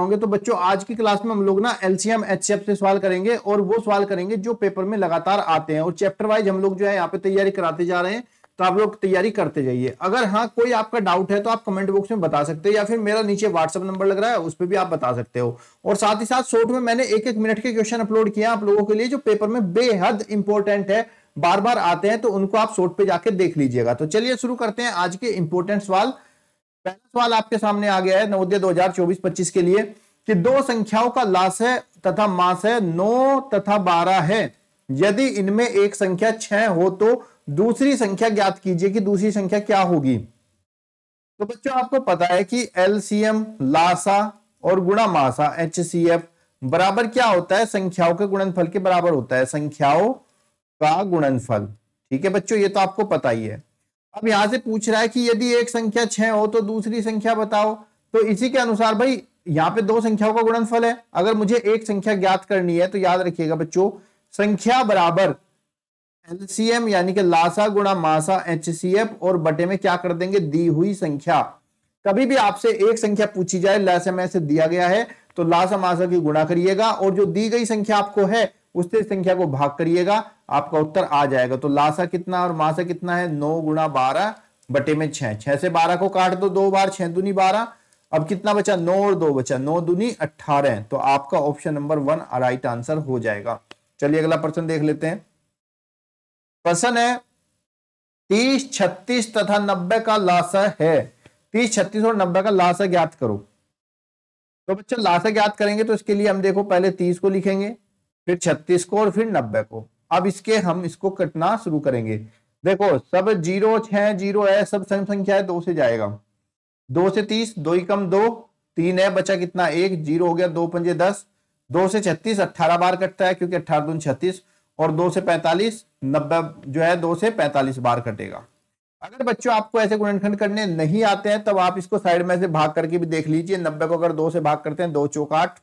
होंगे। तो बच्चों आज की क्लास में हम लोग ना एलसीएम एचसीएफ से सवाल करेंगे और वो सवाल करेंगे जो पेपर में लगातार आते हैं, और चैप्टर वाइज हम लोग जो है यहाँ पे तैयारी कराते जा रहे हैं। तो आप लोग तैयारी करते जाइए। अगर हाँ कोई आपका डाउट है तो आप कमेंट बॉक्स में बता सकते हैं, या फिर मेरा नीचे व्हाट्सएप नंबर लग रहा है उस पर भी आप बता सकते हो। और साथ ही साथ शॉर्ट में मैंने 1-1 मिनट के क्वेश्चन अपलोड किया आप लोगों के लिए, जो पेपर में बेहद इंपॉर्टेंट है, बार बार आते हैं, तो उनको आप शॉर्ट पे जाके देख लीजिएगा। तो चलिए शुरू करते हैं आज के इंपॉर्टेंट सवाल। पहला सवाल आपके सामने आ गया है नवोदय 2024-25 के लिए कि दो संख्याओं का लास है तथा मास है 9 तथा 12 है। यदि इनमें एक संख्या 6 हो तो दूसरी संख्या ज्ञात कीजिए कि दूसरी संख्या क्या होगी। तो बच्चों आपको पता है कि एलसीएम लासा और गुणा मासा एचसीएफ बराबर क्या होता है, संख्याओं के गुणनफल के बराबर होता है, संख्याओं का गुणनफल। ठीक है बच्चों, ये तो आपको पता ही है। अब यहां से पूछ रहा है कि यदि एक संख्या 6 हो तो दूसरी संख्या बताओ। तो इसी के अनुसार भाई यहाँ पे दो संख्याओं का गुणनफल है, अगर मुझे एक संख्या ज्ञात करनी है तो याद रखिएगा बच्चों, संख्या बराबर एलसीएम यानी कि लासा गुणा मासा एचसीएफ और बटे में क्या कर देंगे, दी हुई संख्या। कभी भी आपसे एक संख्या पूछी जाए, लासा में से दिया गया है तो लासा मासा की गुणा करिएगा और जो दी गई संख्या आपको है उससे संख्या को भाग करिएगा, आपका उत्तर आ जाएगा। तो लासा कितना और मासा कितना है, 9 गुणा 12 बटे में 6। 6 से 12 को काट दो 2 बार, 6 दूनी 12। अब कितना बचा, 9 और 2 बचा, 9 दूनी 18। तो आपका ऑप्शन नंबर 1 राइट आंसर हो जाएगा। चलिए अगला प्रश्न देख लेते हैं। प्रश्न है 30, 36 तथा 90 का लासा है। 30, 36 और 90 का लासा ज्ञात करो। तो बच्चों लासा ज्ञात करेंगे तो इसके लिए हम देखो पहले 30 को लिखेंगे, फिर 36 को और फिर 90 को। अब हम इसको कटना शुरू करेंगे। देखो सब 0 6 0 है, सब सम संख्या है, 2 से जाएगा। 2 से 30, 2 ही कम 2, 3 है, बचा कितना 1, 0 हो गया, 2 पंजे 10। 2 से 36 18 बार कटता है क्योंकि 18 दूनी 36, और 2 से 45, 90 जो है 2 से 45 बार कटेगा। अगर बच्चों आपको ऐसे गुणनखंड करने नहीं आते हैं तब आप इसको साइड में से भाग करके भी देख लीजिए। 90 को अगर 2 से भाग करते हैं, 2 चौक 8,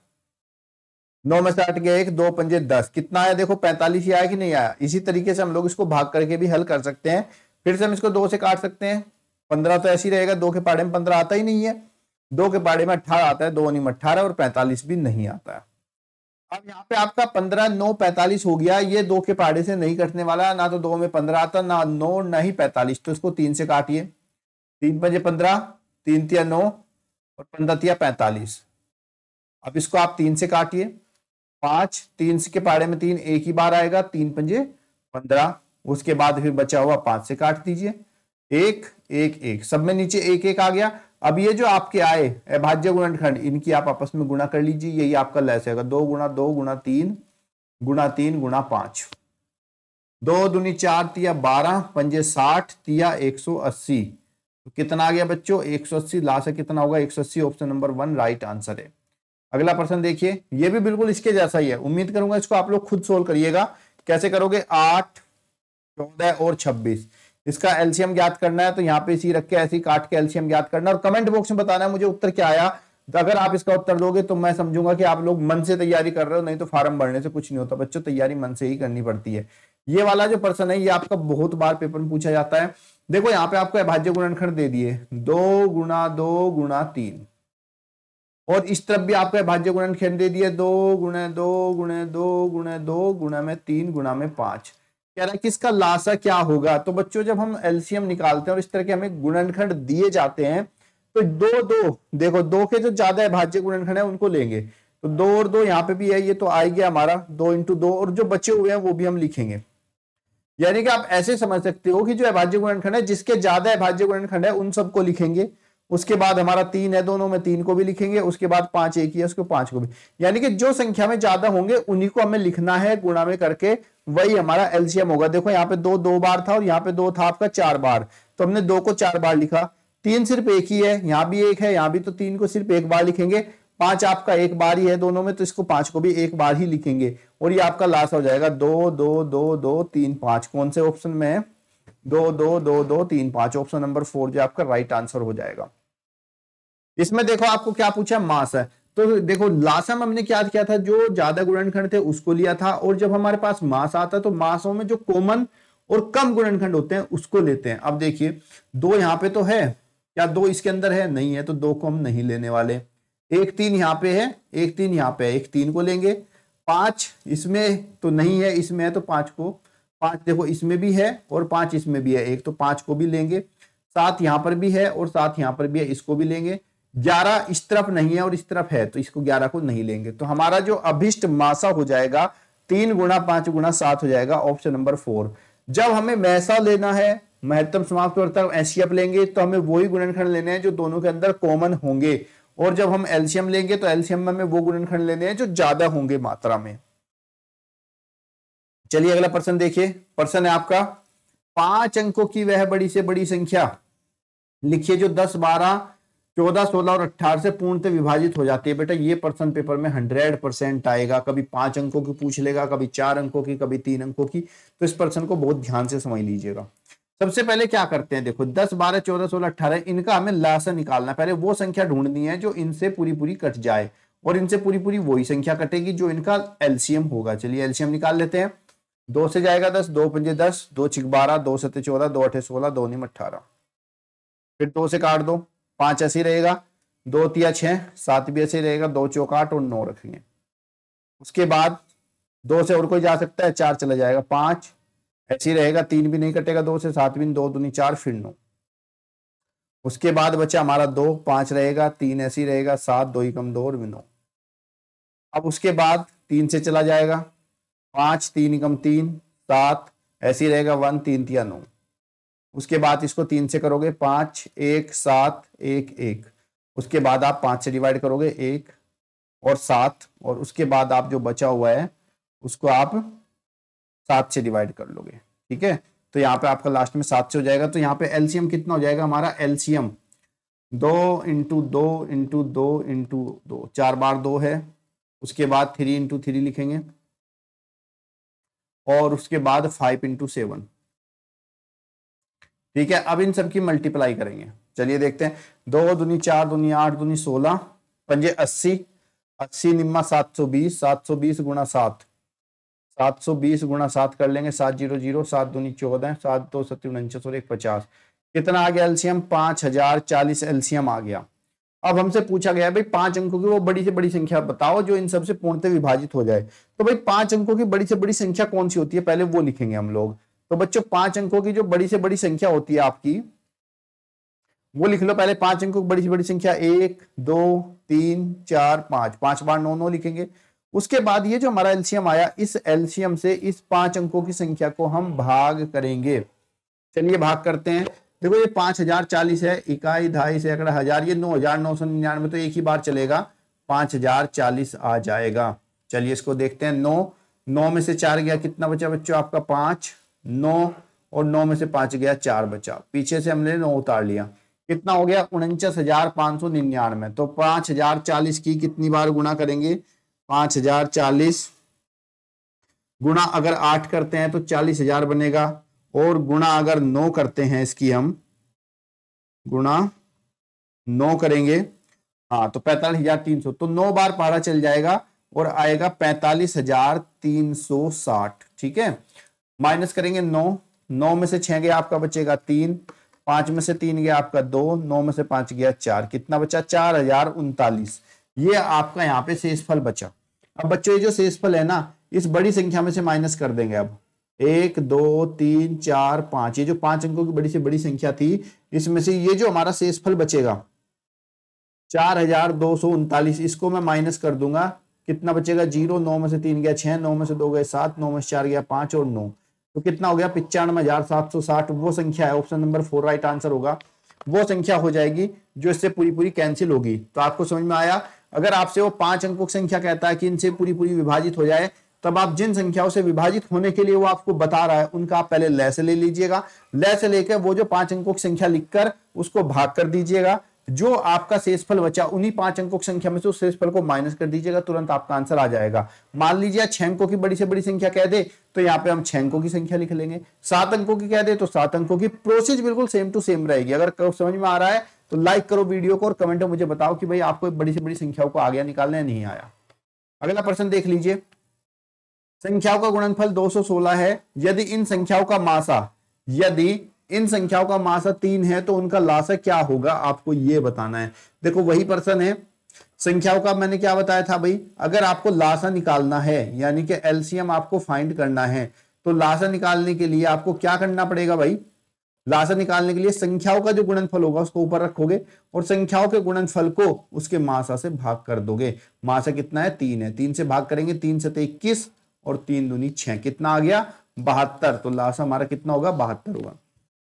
9 में से 8 गया 1, 2 पंजे 10, कितना आया देखो 45 ही आया कि नहीं आया। इसी तरीके से हम लोग इसको भाग करके भी हल कर सकते हैं। फिर से हम इसको 2 से काट सकते हैं, 15 तो ऐसे ही रहेगा, 2 के पाड़े में 15 आता ही नहीं है, 2 के पाड़े में 18 आता है, 2 नहीं 18 और 45 भी नहीं आता है। अब यहाँ पे आपका 15 9 45 हो गया, ये 2 के पाड़े से नहीं कटने वाला, ना तो 2 में 15 आता, ना 9 ना ही 45। तो इसको 3 से काटिए, 3 पंजे 15, 3 तिया 9 और 15 तिया 45। अब इसको आप 3 से काटिए, 5, 3 के पाड़े में 3 एक ही बार आएगा, 3 पंजे 15। उसके बाद फिर बचा हुआ 5 से काट दीजिए, 1 1 1, सब में नीचे 1 1 आ गया। अब ये जो आपके आए अभाज्य गुणनखंड, इनकी आप आपस में गुणा कर लीजिए, यही आपका लैस है 2 गुणा 2 गुणा 3 गुणा 3 गुणा 5। 2 दूनी 4 तिया 12 पंजे 60 तिया 180। तो कितना आ गया बच्चों, 180। लास्ट है कितना होगा, 180। ऑप्शन नंबर 1 राइट आंसर है। अगला प्रश्न देखिए, ये भी बिल्कुल इसके जैसा ही है। उम्मीद करूंगा इसको आप लोग खुद सोल्व करिएगा। कैसे करोगे, 8 14 और 26, इसका एलसीएम ज्ञात करना है। तो यहाँ पे इसी रख के ऐसे ही काट के एलसीएम ज्ञात करना, और कमेंट बॉक्स में बताना है मुझे उत्तर क्या आया। तो अगर आप इसका उत्तर दोगे तो मैं समझूंगा कि आप लोग मन से तैयारी कर रहे हो, नहीं तो फार्म भरने से कुछ नहीं होता बच्चों, तैयारी मन से ही करनी पड़ती है। ये वाला जो प्रश्न है ये आपका बहुत बार पेपर में पूछा जाता है। देखो यहाँ पे आपको अभाज्य गुणनखंड दे दिए, 2 गुणा 2 गुणा 3, और इस तरफ भी आपको अभाज्य गुणनखंड दे दिए, 2 गुणे 2 गुणे 2 गुणे 2 गुणा में 3 गुणा में 5। कह रहा है कि इसका लासा क्या होगा। तो बच्चों जब हम एलसीएम निकालते हैं और इस तरह के हमें गुणनखंड दिए जाते हैं तो 2 2 देखो, 2 के जो ज्यादा अभाज्य गुणनखंड है उनको लेंगे। तो 2 और 2 यहाँ पे भी है, ये तो आ गया हमारा 2 × 2, और जो बचे हुए हैं वो भी हम लिखेंगे। यानी कि आप ऐसे समझ सकते हो कि जो अभाज्य गुणनखंड है, जिसके ज्यादा अभाज्य गुणनखंड है उन सबको लिखेंगे। उसके बाद हमारा 3 है, दोनों में 3 को भी लिखेंगे। उसके बाद 5 एक ही है, उसको 5 को भी। यानी कि जो संख्या में ज्यादा होंगे उन्हीं को हमें लिखना है गुणा में करके, वही हमारा एलसीएम होगा। देखो यहाँ पे 2 2 बार था और यहाँ पे 2 था आपका 4 बार, तो हमने 2 को 4 बार लिखा। 3 सिर्फ एक ही है, यहाँ भी 1 है, यहाँ भी, तो 3 को सिर्फ 1 बार लिखेंगे। 5 आपका 1 बार ही है दोनों में, तो इसको 5 को भी 1 बार ही लिखेंगे, और ये आपका लास्ट हो जाएगा 2 2 2 2 3 5। कौन से ऑप्शन में है, 2 2 2 2 3 5। ऑप्शन नंबर 4 जो आपका राइट आंसर हो जाएगा। इसमें देखो आपको क्या पूछा, मास है। तो देखो लासा में हमने क्या किया था, जो ज्यादा गुणनखंड थे उसको लिया था, और जब हमारे पास मास आता है तो मासों में जो कॉमन और कम गुणनखंड होते हैं उसको लेते हैं। अब देखिए 2 यहाँ पे तो है, क्या 2 इसके अंदर है, नहीं है, तो 2 को हम नहीं लेने वाले। एक 3 यहाँ पे है, एक 3 यहाँ पे है, एक 3 को लेंगे। 5 इसमें तो नहीं है, इसमें है तो 5 को, 5 देखो इसमें भी है और 5 इसमें भी है, एक तो 5 को भी लेंगे। 7 यहाँ पर भी है और 7 यहाँ पर भी है, इसको भी लेंगे। 11 इस तरफ नहीं है और इस तरफ है, तो इसको 11 को नहीं लेंगे। तो हमारा जो अभिष्ट मासा हो जाएगा 3 गुणा 5 गुणा 7 हो जाएगा, ऑप्शन नंबर 4। जब हमें मैसा लेना है, महत्तम समाप्त वर्तक एचसीएफ लेंगे, तो हमें वही गुणनखंड लेने हैं जो दोनों के अंदर कॉमन होंगे, और जब हम एलसीएम लेंगे तो एलसीएम में हमें वो गुणनखंड लेने हैं जो ज्यादा होंगे मात्रा में। चलिए अगला प्रश्न देखिए। प्रश्न है आपका 5 अंकों की वह बड़ी से बड़ी संख्या लिखिए जो 10, 12, 14, 16 और 18 से पूर्णतः विभाजित हो जाती है। बेटा ये प्रश्न पेपर में 100% आएगा, कभी 5 अंकों की पूछ लेगा, कभी 4 अंकों की, कभी 3 अंकों की। तो इस प्रश्न को बहुत ध्यान से समझ लीजिएगा। सबसे पहले क्या करते हैं, देखो 10, 12, 14, 16, 18 इनका हमें लासा निकालना। पहले वो संख्या ढूंढनी है जो इनसे पूरी पूरी कट जाए, और इनसे पूरी पूरी वही संख्या कटेगी जो इनका एलसीएम होगा। चलिए एलसीएम निकाल लेते हैं। 2 से जाएगा 10, 2 पंजे 10, 2 छिक 12, 2 सत्ते 14, 2 अठे 16, 2 निम 18। फिर 2 से काट दो, 5 ऐसे रहेगा, 2 तिया 6, 7 भी ऐसे रहेगा, 2 चौक 8 और 9 रखेंगे। उसके बाद 2 से और कोई जा सकता है, 4 चला जाएगा, 5 ऐसे ही रहेगा, 3 भी नहीं कटेगा 2 से, 7 भी 2 दूनी 4 फिर 9। उसके बाद बचा हमारा 2, 5 रहेगा, 3 ऐसे ही रहेगा, 7, 2 ही कम 2 और 9। अब उसके बाद 3 से चला जाएगा, 5, 3 कम 3, 7 ऐसे ही रहेगा, 1, 3 तिया 9। उसके बाद इसको 3 से करोगे 5, 1, 7, 1, 1। उसके बाद आप 5 से डिवाइड करोगे 1 और 7, और उसके बाद आप जो बचा हुआ है उसको आप 7 से डिवाइड कर लोगे। ठीक है, तो यहाँ पे आपका लास्ट में 7 से हो जाएगा। तो यहाँ पे एलसीएम कितना हो जाएगा हमारा, एलसीएम 2 इंटू 2 इंटू 2 इंटू 2, 4 बार 2 है। उसके बाद 3 इंटू 3 लिखेंगे, और उसके बाद 5 इंटू 7। ठीक है, अब इन सब की मल्टीप्लाई करेंगे। चलिए देखते हैं। 2 दूनी 4 दूनी 8 दूनी 16, पंजे 80, 80 निम्मा 720, 720 गुणा 7, 720 गुणा 7 कर लेंगे, 7 0 0, 7 दूनी 14, 7 2 7 49 और 1 50। कितना आ गया एलसीएम, 5040 एलसीएम आ गया। अब हमसे पूछा गया भाई 5 अंकों की वो बड़ी से बड़ी संख्या बताओ जो इन सबसे पूर्णतः विभाजित हो जाए। तो भाई 5 अंकों की बड़ी से बड़ी संख्या कौन सी होती है, पहले वो लिखेंगे हम लोग। तो बच्चों 5 अंकों की जो बड़ी से बड़ी संख्या होती है आपकी, वो लिख लो पहले। 5 अंकों की बड़ी से बड़ी संख्या 1 2 3 4 5, 5 बार 9 9 लिखेंगे। उसके बाद ये जो हमारा एलसीएम आया, इस एलसीएम से इस 5 अंकों की संख्या को हम भाग करेंगे। चलिए भाग करते हैं। देखो ये 5040 है, इकाई दहाई सैकड़ा हजार, ये 9999, तो एक ही बार चलेगा, 5040 आ जाएगा। चलिए इसको देखते हैं। 9 में से 4 गया, कितना बचा बच्चों आपका 5, 9 और 9 में से 5 गया 4 बचा, पीछे से हमने 9 उतार लिया, कितना हो गया 49,599। तो 5040 की कितनी बार गुणा करेंगे, 5040 गुणा अगर 8 करते हैं तो 40,000 बनेगा, और गुणा अगर 9 करते हैं इसकी हम गुणा 9 करेंगे, हाँ तो 45,300। तो 9 बार पहाड़ा चल जाएगा और आएगा 45,360। ठीक है, माइनस करेंगे 9 में से 6 गया आपका बचेगा 3, 5 में से 3 गया आपका 2, 9 में से 5 गया 4, कितना बचा 4039। ये आपका यहाँ पे शेषफल बचा। अब बच्चों ये जो शेषफल है ना, इस बड़ी संख्या में से माइनस कर देंगे। अब 1 2 3 4 5, ये जो 5 अंकों की बड़ी से बड़ी संख्या थी, इसमें से ये जो हमारा शेषफल बचेगा 4239, इसको मैं माइनस कर दूंगा, कितना बचेगा 0, 9 में से 3 गया 6, 9 में से 2 गए 7, 9 में से 4 गया 5 और 9, तो कितना हो गया 95,760। वो संख्या है, ऑप्शन नंबर 4 राइट आंसर होगा। वो संख्या हो जाएगी जो इससे पूरी पूरी कैंसिल होगी। तो आपको समझ में आया। अगर आपसे वो 5 अंकों की संख्या कहता है कि इनसे पूरी पूरी विभाजित हो जाए, तब आप जिन संख्याओं से विभाजित होने के लिए वो आपको बता रहा है, उनका आप पहले लय से ले लीजिएगा। लय से लेकर वो जो 5 अंकों की संख्या लिखकर उसको भाग कर दीजिएगा। जो आपका शेषफल बचा, उन्हीं 5 अंकों की संख्या में से उस शेषफल को माइनस कर दीजिएगा, तुरंत आपका आंसर आ जाएगा। मान लीजिए 6 अंकों की बड़ी से बड़ी संख्या कह दे, तो यहाँ पे हम 6 अंकों की संख्या लिख लेंगे। 7 अंकों की कह दे तो 7 अंकों की। प्रोसेस बिल्कुल सेम टू सेम रहेगी। अगर समझ में आ रहा है तो लाइक करो वीडियो को और कमेंट में मुझे बताओ कि भाई आपको बड़ी से बड़ी संख्याओं को आ गया निकालने, नहीं आया। अगला प्रश्न देख लीजिए। संख्याओं का गुणनफल 216 है। यदि इन संख्याओं का मासा 3 है तो उनका लासा क्या होगा, आपको यह बताना है। देखो वही प्रश्न है, संख्याओं का मैंने क्या बताया था भाई, अगर आपको लासा निकालना है यानी कि एलसीएम आपको फाइंड करना है, तो लासा निकालने के लिए आपको क्या करना पड़ेगा भाई, लासा निकालने के लिए संख्याओं का जो गुणनफल होगा उसको ऊपर रखोगे और संख्याओं के गुणनफल को उसके मासा से भाग कर दोगे। मासा कितना है 3 है, 3 से भाग करेंगे, 3 से 21 और 3 दूनी 6, कितना आ गया 72। तो लासा हमारा कितना होगा 72 होगा।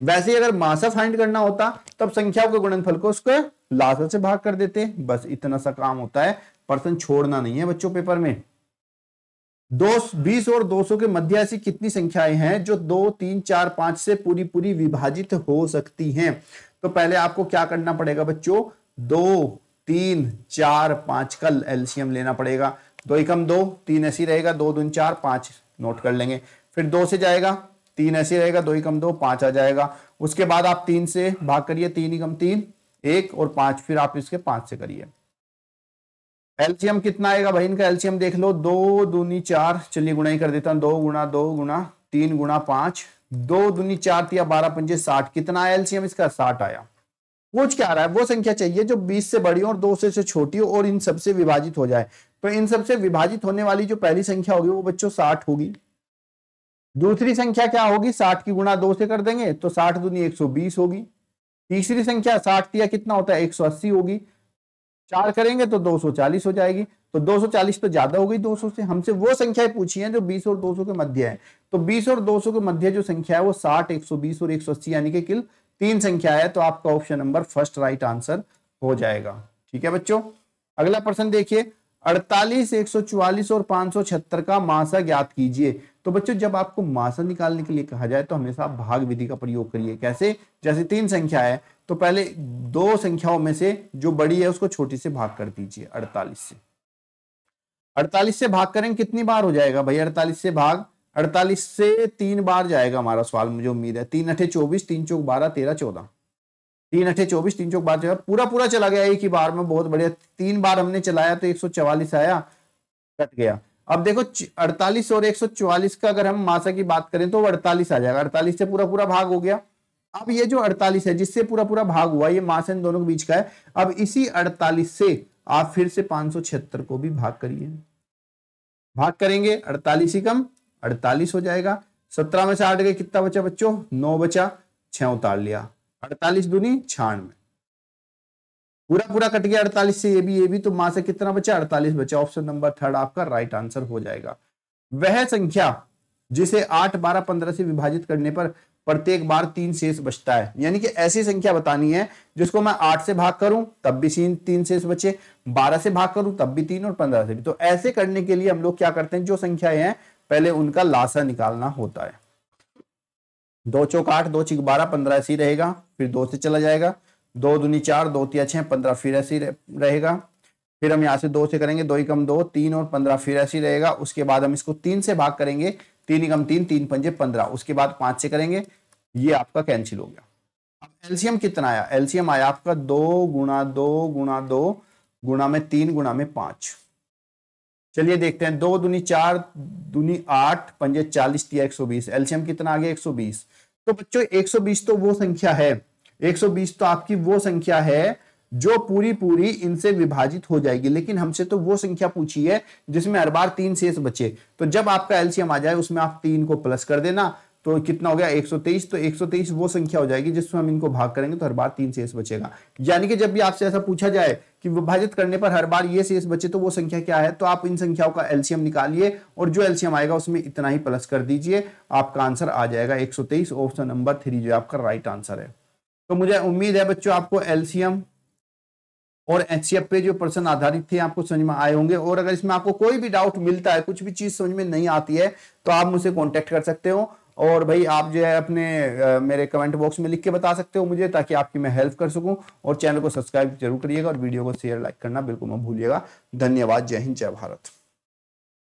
वैसे ही अगर मासा फाइंड करना होता तब संख्याओं के गुणनफल को उसको लासा से भाग कर देते। बस इतना सा काम होता है, पर्सन छोड़ना नहीं है बच्चों पेपर में। 20 और 200 के मध्य ऐसी कितनी संख्याएं हैं जो 2, 3, 4, 5 से पूरी पूरी विभाजित हो सकती हैं। तो पहले आपको क्या करना पड़ेगा बच्चों, 2, 3, 4, 5 का एलसीएम लेना पड़ेगा। 2 एकम 2, 3 ऐसी रहेगा, 2 दूनी 4, 5 नोट कर लेंगे। फिर 2 से जाएगा 3 ऐसे रहेगा, 2 एकम 2, 5 आ जाएगा। उसके बाद आप 3 से भाग करिए, 3 एकम 3 1 और 5, फिर आप इसके 5 से करिए। एलसीएम कितना आएगा भाई, इनका एलसीएम देख लो, 2 दूनी 4, चलिए गुणा ही कर देता हूं, 2 गुणा 2 गुणा 3 गुणा 5, 2 दूनी 4 तिया 12 पंजे 60, कितना आया एलसीएम इसका 60 आया। पूछ क्या आ रहा है, वो संख्या चाहिए जो 20 से बड़ी हो और 2 से छोटी हो और इन सबसे विभाजित हो जाए। तो इन सबसे विभाजित होने वाली जो पहली संख्या होगी वो बच्चों 60 होगी। दूसरी संख्या क्या होगी, 60 की गुणा 2 से कर देंगे तो 60 दूनी 120 होगी। तीसरी संख्या 60 तिया कितना होता है 180 होगी। 4 करेंगे तो 240 हो जाएगी। तो 240 तो ज्यादा हो गई 200 से। हमसे वो संख्याएं पूछी हैं जो 20 और 200 के मध्य है। तो 20 और 200 के मध्य जो संख्या है वो 60, 120 और 180 यानी कि कुल 3 संख्या है। तो आपका option number first right answer हो जाएगा। ठीक है बच्चों, अगला प्रश्न देखिए, 48, 144 और 576 का मासा ज्ञात कीजिए। तो बच्चों जब आपको मासा निकालने के लिए कहा जाए तो हमेशा भाग विधि का प्रयोग करिए। कैसे, जैसे 3 संख्या है तो पहले 2 संख्याओं में से जो बड़ी है उसको छोटी से भाग कर दीजिए। 48 से 48 से भाग करेंगे कितनी बार हो जाएगा भाई, 48 से भाग 48 से 3 बार जाएगा हमारा सवाल, मुझे उम्मीद है। 3 अठे 24, 3 चौक 12, 13 14, 3 अठे 24, 3 चौक 12 पूरा पूरा चला गया एक ही बार में, बहुत बढ़िया। 3 बार हमने चलाया तो 144 आया, कट गया। अब देखो 48 और 144 का अगर हम मासा की बात करें तो 48 आ जाएगा, 48 से पूरा पूरा भाग हो गया। अब ये जो 48 है जिससे पूरा पूरा भाग हुआ, ये मासा इन दोनों के बीच का है। अब इसी 48 से आप फिर से 576 को भी भाग करिए। भाग करेंगे 48 ही कम 48 हो जाएगा। 17 में से 8 गए, कितना बचा बच्चों 9 बचा, 6 उतार लिया, 48 दूनी 96, पूरा पूरा कट गया 48 से। ये भी तो मां से कितना बचा 48 बचा। ऑप्शन नंबर 3 आपका राइट आंसर हो जाएगा। वह संख्या जिसे 8, 12, 15 से विभाजित करने पर प्रत्येक बार 3 शेष बचता है, यानी कि ऐसी संख्या बतानी है जिसको मैं 8 से भाग करूं तब भी 3 शेष बचे, 12 से भाग करूं तब भी 3 और 15 से भी। तो ऐसे करने के लिए हम लोग क्या करते हैं, जो संख्याएं हैं पहले उनका लासा निकालना होता है। 2 चौक 8, 2 चिक 12, 15 ऐसे ही रहेगा, फिर 2 से चला जाएगा, 2 दूनी 4, 2 तिया 6, 15 फिर ऐसे ही रहेगा। फिर हम यहाँ से 2 से करेंगे, 2 एकम 2, 3 और 15 फिर ऐसे ही रहेगा। उसके बाद हम इसको 3 से भाग करेंगे, 3 एकम 3, 3 पंजे 15। उसके बाद 5 से करेंगे, ये आपका कैंसिल हो गया। अब एलसीएम कितना आया, एलसीएम आया आपका 2 गुणा 2 गुणा 2 गुणा में 3 गुणा में 5। चलिए देखते हैं, 2 दूनी 4, दूनी 8, पंजे 40 तिया 120। एलसीएम कितना आ गया 120। तो बच्चों 120 तो वो संख्या है, 120 तो आपकी वो संख्या है जो पूरी पूरी इनसे विभाजित हो जाएगी। लेकिन हमसे तो वो संख्या पूछी है जिसमें हर बार 3 शेष बचे। तो जब आपका एलसीएम आ जाए उसमें आप 3 को प्लस कर देना, तो कितना हो गया 123। तो 123 वो संख्या हो जाएगी जिसमें हम इनको भाग करेंगे तो हर बार 3 शेष बचेगा। यानी कि जब भी आपसे ऐसा पूछा जाए कि विभाजित करने पर हर बार ये शेष बचे तो वो संख्या क्या है, तो आप इन संख्याओं का एलसीएम निकालिए और जो एलसीएम आएगा उसमें इतना ही प्लस कर दीजिए, आपका आंसर आ जाएगा 123। ऑप्शन नंबर 3 जो आपका राइट आंसर है। तो मुझे उम्मीद है बच्चों आपको एलसीएम और एचसीएफ पे जो प्रश्न आधारित थे आपको समझ में आए होंगे। और अगर इसमें आपको कोई भी डाउट मिलता है, कुछ भी चीज समझ में नहीं आती है, तो आप मुझसे कांटेक्ट कर सकते हो। और भाई आप जो है अपने मेरे कमेंट बॉक्स में लिख के बता सकते हो मुझे, ताकि आपकी मैं हेल्प कर सकूं। और चैनल को सब्सक्राइब जरूर करिएगा और वीडियो को शेयर लाइक करना बिल्कुल मत भूलिएगा। धन्यवाद। जय हिंद, जय भारत।